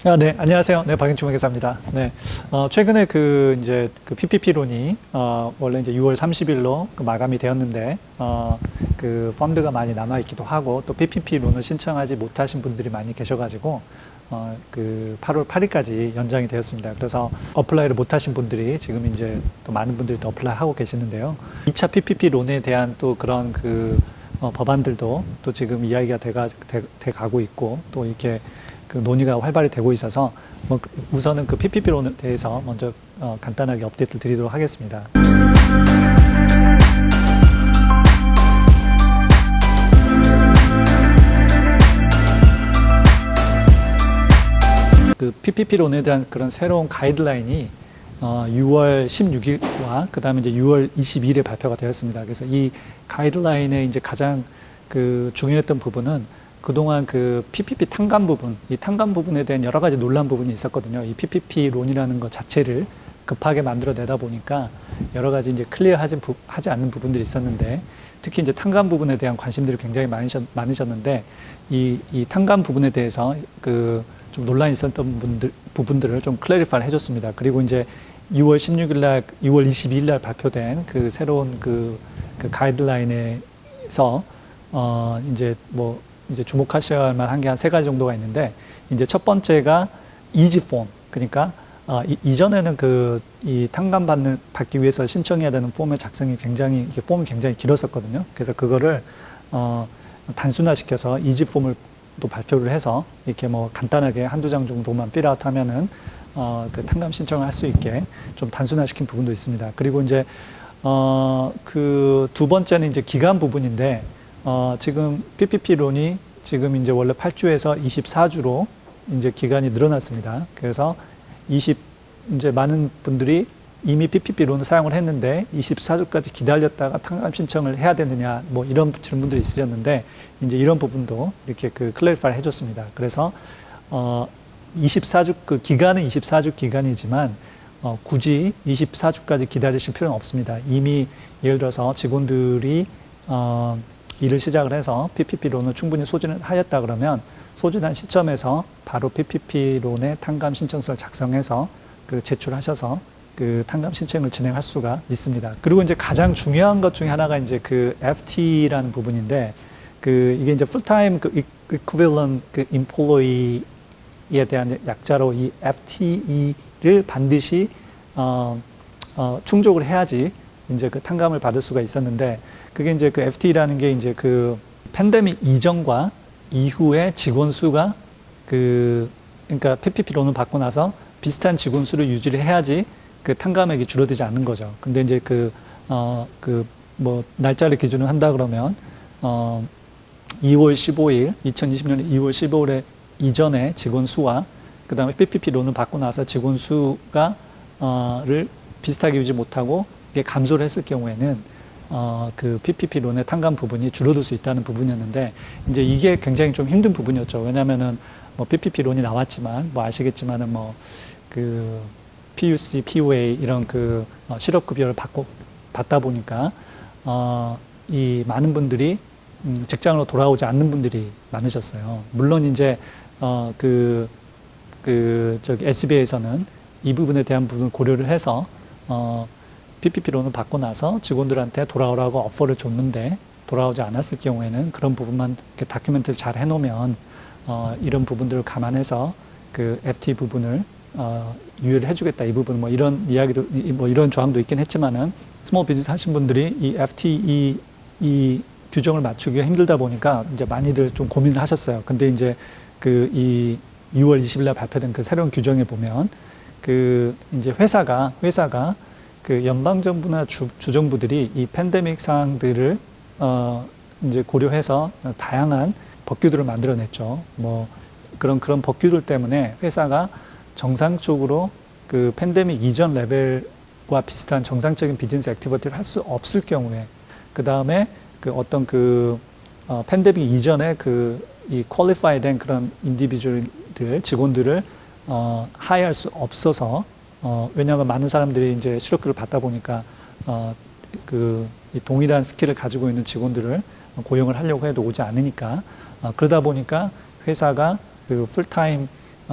네, 안녕하세요. 네, 박인충 회계사입니다. 네, 최근에 이제 PPP론이, 원래 이제 6월 30일로 마감이 되었는데, 펀드가 많이 남아있기도 하고, 또 PPP론을 신청하지 못하신 분들이 많이 계셔가지고, 8월 8일까지 연장이 되었습니다. 그래서 어플라이를 못하신 분들이 지금 이제 또 많은 분들이 또 어플라이 하고 계시는데요. 2차 PPP론에 대한 또 그런 법안들도 또 지금 이야기가 돼 가고 있고, 또 이렇게 논의가 활발히 되고 있어서 우선은 PPP론에 대해서 먼저 간단하게 업데이트를 드리도록 하겠습니다. PPP론에 대한 그런 새로운 가이드라인이 6월 16일과 그 다음에 이제 6월 22일에 발표가 되었습니다. 그래서 이 가이드라인의 이제 가장 중요했던 부분은 그동안 PPP 탕감 부분, 이 탕감 부분에 대한 여러 가지 논란 부분이 있었거든요. 이 PPP론이라는 것 자체를 급하게 만들어내다 보니까 여러 가지 이제 하지 않는 부분들이 있었는데, 특히 이제 탕감 부분에 대한 관심들이 굉장히 많으셨는데, 이 탕감 부분에 대해서 좀 논란이 있었던 부분들을 좀 클래리파를 해줬습니다. 그리고 이제 6월 16일 날, 6월 22일 날 발표된 새로운 가이드라인에서 이제 주목하셔야 할 만한 게 한 3가지 정도가 있는데, 이제 첫 번째가 이지 폼. 그러니까, 이전에는 이 탕감 받기 위해서 신청해야 되는 폼의 작성이 폼이 굉장히 길었었거든요. 그래서 그거를, 단순화시켜서 이지 폼을 또 발표를 해서 이렇게 간단하게 한두 장 정도만 필아웃 하면은, 탕감 신청을 할 수 있게 좀 단순화시킨 부분도 있습니다. 그리고 이제, 두 번째는 이제 기간 부분인데, 지금 PPP론이 지금 이제 원래 8주에서 24주로 이제 기간이 늘어났습니다. 그래서 이제 많은 분들이 이미 PPP론을 사용을 했는데 24주까지 기다렸다가 탕감 신청을 해야 되느냐, 이런 질문들이 있으셨는데, 이제 이런 부분도 이렇게 클래리파를 해줬습니다. 그래서 24주, 기간은 24주 기간이지만, 굳이 24주까지 기다리실 필요는 없습니다. 이미 예를 들어서 직원들이, 일을 시작을 해서 PPP론을 충분히 소진을 하였다 그러면 소진한 시점에서 바로 PPP론의 탕감 신청서를 작성해서 제출하셔서 탕감 신청을 진행할 수가 있습니다. 그리고 이제 가장 중요한 것 중에 하나가 이제 FT라는 부분인데, 이게 이제 Full-Time Equivalent Employee에 대한 약자로 이 FTE를 반드시 충족을 해야지 이제 탕감을 받을 수가 있었는데, 그게 이제 FT라는 게 이제 팬데믹 이전과 이후에 직원 수가 그러니까 PPP론을 받고 나서 비슷한 직원 수를 유지를 해야지 탕감액이 줄어들지 않는 거죠. 근데 이제 날짜를 기준으로 한다 그러면 2월 15일, 2020년 2월 15일에 이전에 직원 수와 그 다음에 PPP론을 받고 나서 직원 수가 를 비슷하게 유지 못하고 이게 감소를 했을 경우에는 PPP론의 탕감 부분이 줄어들 수 있다는 부분이었는데, 이제 이게 굉장히 좀 힘든 부분이었죠. 왜냐면은 PPP론이 나왔지만 아시겠지만은 PUC, PUA 이런 실업급여를 받다 보니까 이 많은 분들이 직장으로 돌아오지 않는 분들이 많으셨어요. 물론 이제 SBA에서는 이 부분에 대한 부분을 고려를 해서 PPP론을 받고 나서 직원들한테 돌아오라고 오퍼를 줬는데 돌아오지 않았을 경우에는 그런 부분만 이렇게 다큐멘트를 잘 해놓으면 이런 부분들을 감안해서 FT 부분을 유예를 해주겠다, 이 부분 이런 이야기도 이런 조항도 있긴 했지만은 스몰 비즈니스 하신 분들이 이 FT 이 규정을 맞추기가 힘들다 보니까 이제 많이들 좀 고민을 하셨어요. 근데 이제 이 6월 20일 날 발표된 새로운 규정에 보면 이제 회사가 연방정부나 주정부들이 이 팬데믹 상황들을 이제 고려해서 다양한 법규들을 만들어냈죠. 그런 법규들 때문에 회사가 정상적으로 팬데믹 이전 레벨과 비슷한 정상적인 비즈니스 액티비티를 할 수 없을 경우에, 그 다음에 어떤 팬데믹 이전에 이 퀄리파이 된 그런 인디비주얼들, 직원들을 하이할 수 없어서, 왜냐하면 많은 사람들이 이제 실업급여를 받다 보니까 이 동일한 스킬을 가지고 있는 직원들을 고용을 하려고 해도 오지 않으니까, 그러다 보니까 회사가 풀타임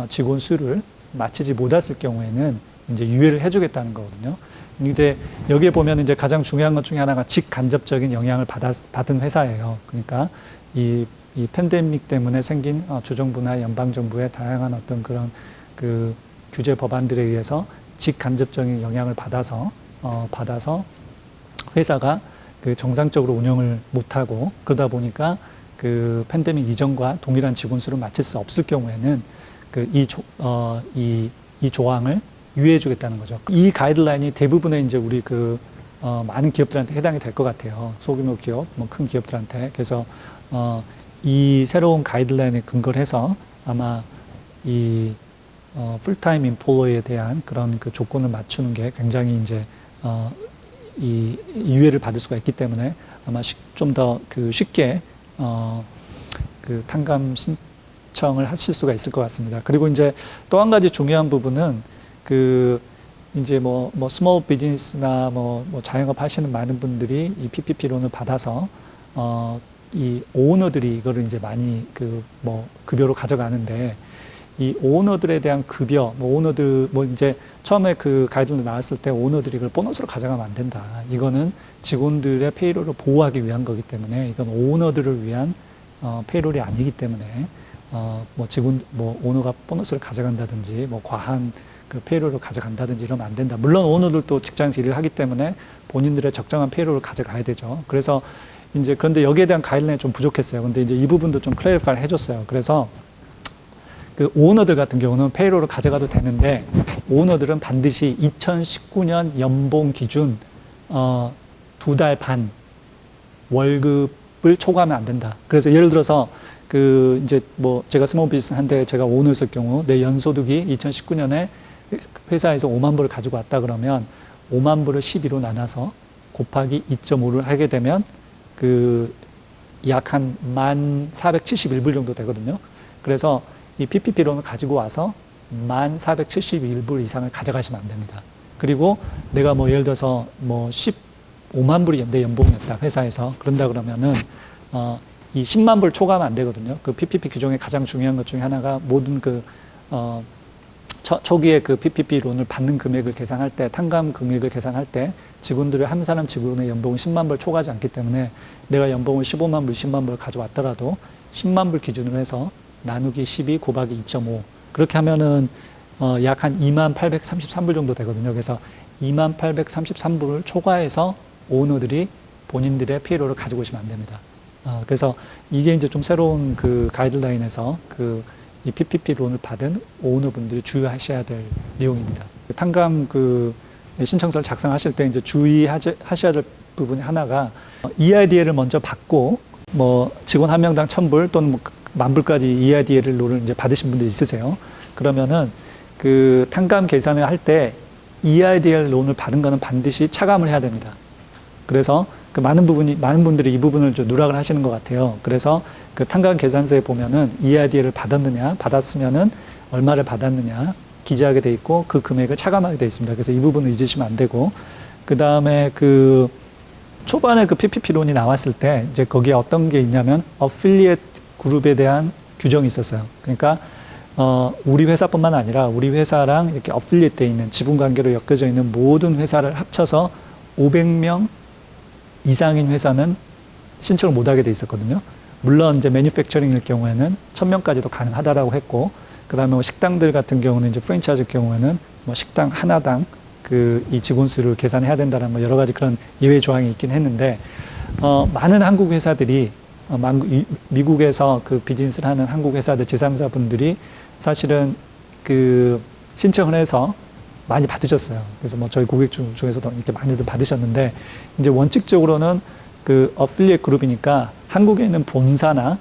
직원 수를 맞추지 못했을 경우에는 이제 유예를 해주겠다는 거거든요. 근데 여기에 보면 이제 가장 중요한 것 중에 하나가 직간접적인 영향을 받은 회사예요. 그러니까 이 팬데믹 때문에 생긴 주정부나 연방정부의 다양한 어떤 그런 그 규제 법안들에 의해서 직간접적인 영향을 받아서 회사가 그 정상적으로 운영을 못하고 그러다 보니까 그 팬데믹 이전과 동일한 직원 수를 맞출 수 없을 경우에는 이 조항을 유예해 주겠다는 거죠. 이 가이드라인이 대부분의 이제 우리 많은 기업들한테 해당이 될 것 같아요. 소규모 기업, 뭐 큰 기업들한테. 그래서 이 새로운 가이드라인에 근거를 해서 아마 이 풀타임 인플로이에 대한 그런 그 조건을 맞추는 게 굉장히 이제 이 유예를 받을 수가 있기 때문에 아마 좀 더 쉽게 그 탕감 신청을 하실 수가 있을 것 같습니다. 그리고 이제 또 한 가지 중요한 부분은 이제 뭐 스몰 비즈니스나 뭐 자영업 하시는 많은 분들이 이 PPP 론을 받아서 이 오너들이 이거를 이제 많이 급여로 가져가는데 이 오너들에 대한 급여, 오너들 이제 처음에 그 가이드라인 나왔을 때 오너들이 이걸 보너스로 가져가면 안 된다. 이거는 직원들의 페이롤을 보호하기 위한 거기 때문에 이건 오너들을 위한 페이롤이 아니기 때문에 오너가 보너스를 가져간다든지 과한 그 페이롤을 가져간다든지 이러면 안 된다. 물론 오너들도 직장에서 일을 하기 때문에 본인들의 적정한 페이롤을 가져가야 되죠. 그래서 이제 그런데 여기에 대한 가이드라인이 좀 부족했어요. 근데 이제 이 부분도 좀 클래리파이를 해줬어요. 그래서 그 오너들 같은 경우는 페이롤을 가져가도 되는데 오너들은 반드시 2019년 연봉 기준 2달 반 월급을 초과하면 안 된다. 그래서 예를 들어서 이제 제가 스몰 비즈니스 한데 제가 오너였을 경우 내 연소득이 2019년에 회사에서 5만 불을 가지고 왔다 그러면 5만 불을 12로 나눠서 곱하기 2.5를 하게 되면 약 한 1,471불 정도 되거든요. 그래서 이 PPP론을 가지고 와서 1,471불 이상을 가져가시면 안 됩니다. 그리고 내가 예를 들어서 15만 불이 내 연봉이었다, 회사에서. 그런다 그러면은, 이 10만 불 초과하면 안 되거든요. 그 PPP 규정의 가장 중요한 것 중에 하나가 모든 초기에 그 PPP론을 받는 금액을 계산할 때, 탕감 금액을 계산할 때 직원들의 한 사람 직원의 연봉은 10만 불 초과하지 않기 때문에 내가 연봉을 15만 불, 10만 불 가져왔더라도 10만 불 기준으로 해서 나누기 12 곱하기 2.5 그렇게 하면은 약 한 2833불 정도 되거든요. 그래서 2833불을 초과해서 오너들이 본인들의 페이롤을 가지고 오시면 안 됩니다. 그래서 이게 이제 좀 새로운 그 가이드라인에서 이 PPP 론을 받은 오너분들이 주의하셔야 될 내용입니다. 탕감 신청서를 작성하실 때 이제 주의하셔야 될 부분이 하나가 EIDL을 먼저 받고 직원 한 명당 1,000불 또는 10,000불까지 EIDL 론을 이제 받으신 분들이 있으세요. 그러면은 그 탕감 계산을 할 때 EIDL 론을 받은 거는 반드시 차감을 해야 됩니다. 그래서 많은 분들이 이 부분을 좀 누락을 하시는 것 같아요. 그래서 그 탕감 계산서에 보면은 EIDL을 받았느냐, 받았으면은 얼마를 받았느냐 기재하게 돼 있고 그 금액을 차감하게 돼 있습니다. 그래서 이 부분을 잊으시면 안 되고, 그 다음에 초반에 PPP론이 나왔을 때 이제 거기에 어떤 게 있냐면 어필리에이트 그룹에 대한 규정이 있었어요. 그러니까 우리 회사뿐만 아니라 우리 회사랑 이렇게 어필리에이트 돼 있는 지분 관계로 엮여져 있는 모든 회사를 합쳐서 500명 이상인 회사는 신청을 못 하게 돼 있었거든요. 물론 이제 매니팩처링일 경우에는 1,000명까지도 가능하다라고 했고, 그다음에 식당들 같은 경우는 이제 프랜차이즈 경우에는 식당 하나당 이 직원 수를 계산해야 된다는 여러 가지 그런 예외 조항이 있긴 했는데, 많은 한국 회사들이 미국에서 비즈니스를 하는 한국 회사들 지상사분들이 사실은 신청을 해서 많이 받으셨어요. 그래서 저희 고객 중에서도 이렇게 많이들 받으셨는데, 이제 원칙적으로는 어필리에이트 그룹이니까 한국에 있는 본사나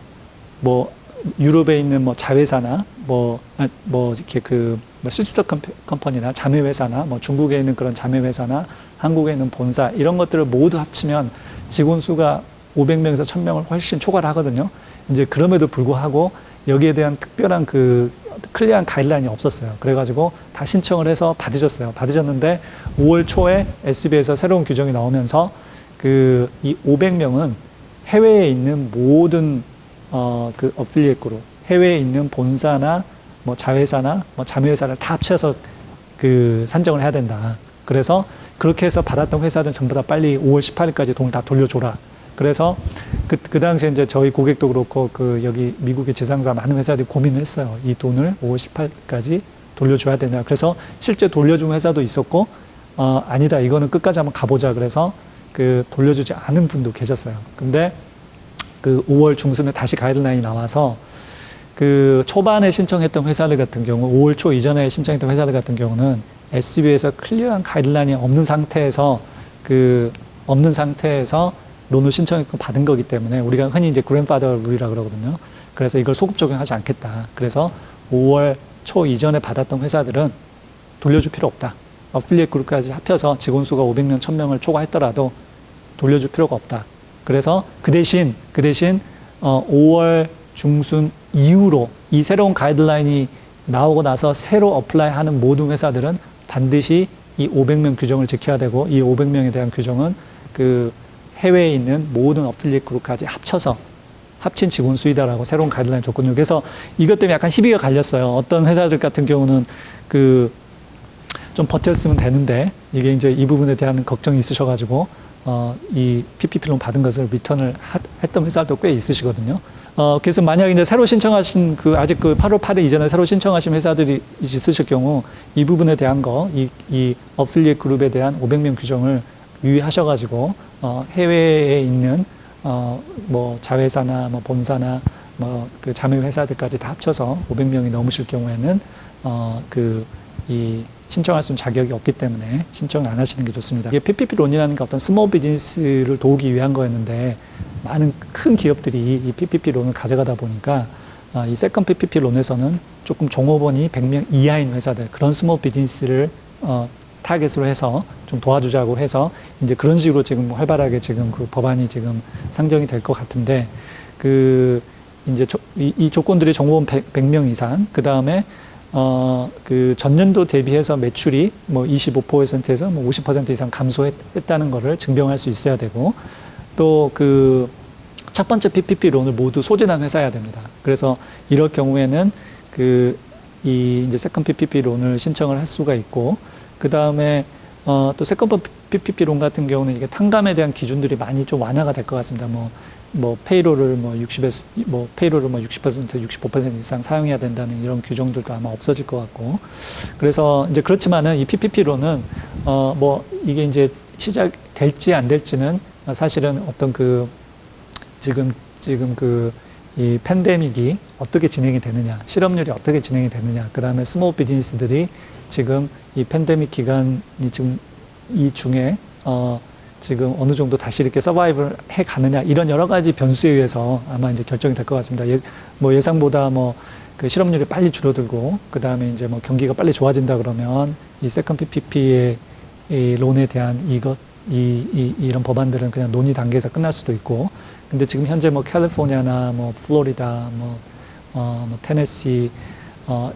유럽에 있는 자회사나 이렇게 시스터 컴퍼니나 자매회사나 중국에 있는 그런 자매회사나 한국에 있는 본사 이런 것들을 모두 합치면 직원 수가 500명에서 1,000명을 훨씬 초과를 하거든요. 이제 그럼에도 불구하고 여기에 대한 특별한 클리어한 가이드라인이 없었어요. 그래가지고 다 신청을 해서 받으셨는데 5월 초에 SB에서 새로운 규정이 나오면서 이 500명은 해외에 있는 모든 어필리에이트 그룹, 해외에 있는 본사나 뭐 자회사나 뭐 자매회사를 다 합쳐서 그 산정을 해야 된다. 그래서 그렇게 해서 받았던 회사들은 전부 다 빨리 5월 18일까지 돈을 다 돌려줘라. 그래서 그 당시에 이제 저희 고객도 그렇고 그 여기 미국의 지상사 많은 회사들이 고민을 했어요. 이 돈을 5월 18일까지 돌려줘야 되냐. 그래서 실제 돌려준 회사도 있었고, 아니다. 이거는 끝까지 한번 가보자. 그래서 그 돌려주지 않은 분도 계셨어요. 근데 그 5월 중순에 다시 가이드라인이 나와서 그 초반에 신청했던 회사들 같은 경우, 5월 초 이전에 신청했던 회사들 같은 경우는 SB에서 클리어한 가이드라인이 없는 상태에서 론을 신청했고 받은 거기 때문에 우리가 흔히 이제 그랜파더 룰이라 그러거든요. 그래서 이걸 소급 적용하지 않겠다. 그래서 5월 초 이전에 받았던 회사들은 돌려줄 필요 없다. 어필리에이트 그룹까지 합해서 직원 수가 500명, 1000명을 초과했더라도 돌려줄 필요가 없다. 그래서 그 대신 5월 중순 이후로 이 새로운 가이드라인이 나오고 나서 새로 어플라이하는 모든 회사들은 반드시 이 500명 규정을 지켜야 되고, 이 500명에 대한 규정은 그 해외에 있는 모든 어필리에이트 그룹까지 합쳐서 합친 직원 수이다라고 새로운 가이드라인 줬거든요. 그래서 이것 때문에 약간 희비가 갈렸어요. 어떤 회사들 같은 경우는 좀 버텼으면 되는데, 이게 이제 이 부분에 대한 걱정이 있으셔가지고 이 PPP론 받은 것을 리턴을 했던 회사도 꽤 있으시거든요. 그래서 만약에 이제 새로 신청하신 아직 8월 8일 이전에 새로 신청하신 회사들이 있으실 경우, 이 부분에 대한 이 어필리에이트 그룹에 대한 500명 규정을 유의하셔가지고, 해외에 있는, 뭐 자회사나 뭐 본사나 뭐 그 자매 회사들까지 다 합쳐서 500명이 넘으실 경우에는, 이 신청할 수 있는 자격이 없기 때문에 신청을 안 하시는 게 좋습니다. 이게 PPP론이라는 게 어떤 스몰 비즈니스를 도우기 위한 거였는데, 많은 큰 기업들이 이 PPP론을 가져가다 보니까 이 세컨 PPP론에서는 조금 종업원이 100명 이하인 회사들, 그런 스몰 비즈니스를 타겟으로 해서 좀 도와주자고 해서 이제 그런 식으로 지금 활발하게 지금 그 법안이 지금 상정이 될 것 같은데, 이제 이 조건들이 종업원 100명 이상, 그 다음에 전년도 대비해서 매출이 뭐 25%에서 뭐 50% 이상 감소했다는 거를 증명할 수 있어야 되고, 또 첫 번째 PPP론을 모두 소진한 회사여야 됩니다. 그래서 이럴 경우에는 이제 세컨 PPP론을 신청을 할 수가 있고, 그 다음에 또 세컨 PPP론 같은 경우는 이게 탕감에 대한 기준들이 많이 좀 완화가 될 것 같습니다. 페이로를 60% 65% 이상 사용해야 된다는 이런 규정들도 아마 없어질 것 같고, 그래서 이제 그렇지만은 이 PPP론은 이게 이제 시작될지 안 될지는 사실은 어떤 지금 이 팬데믹이 어떻게 진행이 되느냐, 실업률이 어떻게 진행이 되느냐, 그 다음에 스몰 비즈니스들이 지금 이 팬데믹 기간이 지금 이 중에 지금 어느 정도 다시 이렇게 서바이브를 해 가느냐, 이런 여러 가지 변수에 의해서 아마 이제 결정이 될 것 같습니다. 예상보다 그 실업률이 빨리 줄어들고, 그 다음에 이제 경기가 빨리 좋아진다 그러면 이 세컨 PPP의 이 론에 대한 이런 법안들은 그냥 논의 단계에서 끝날 수도 있고, 근데 지금 현재 캘리포니아나 플로리다, 테네시,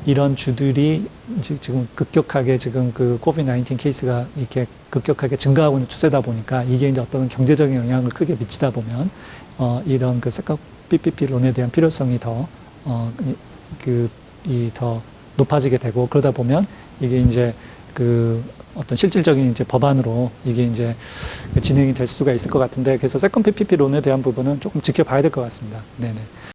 이런 주들이 지금 급격하게 지금 코비드-19 케이스가 이렇게 급격하게 증가하고 있는 추세다 보니까, 이게 이제 어떤 경제적인 영향을 크게 미치다 보면, 이런 세컨 PPP론에 대한 필요성이 더 높아지게 되고, 그러다 보면 이게 이제 어떤 실질적인 이제 법안으로 이게 이제 진행이 될 수가 있을 것 같은데, 그래서 세컨 PPP론에 대한 부분은 조금 지켜봐야 될 것 같습니다. 네네.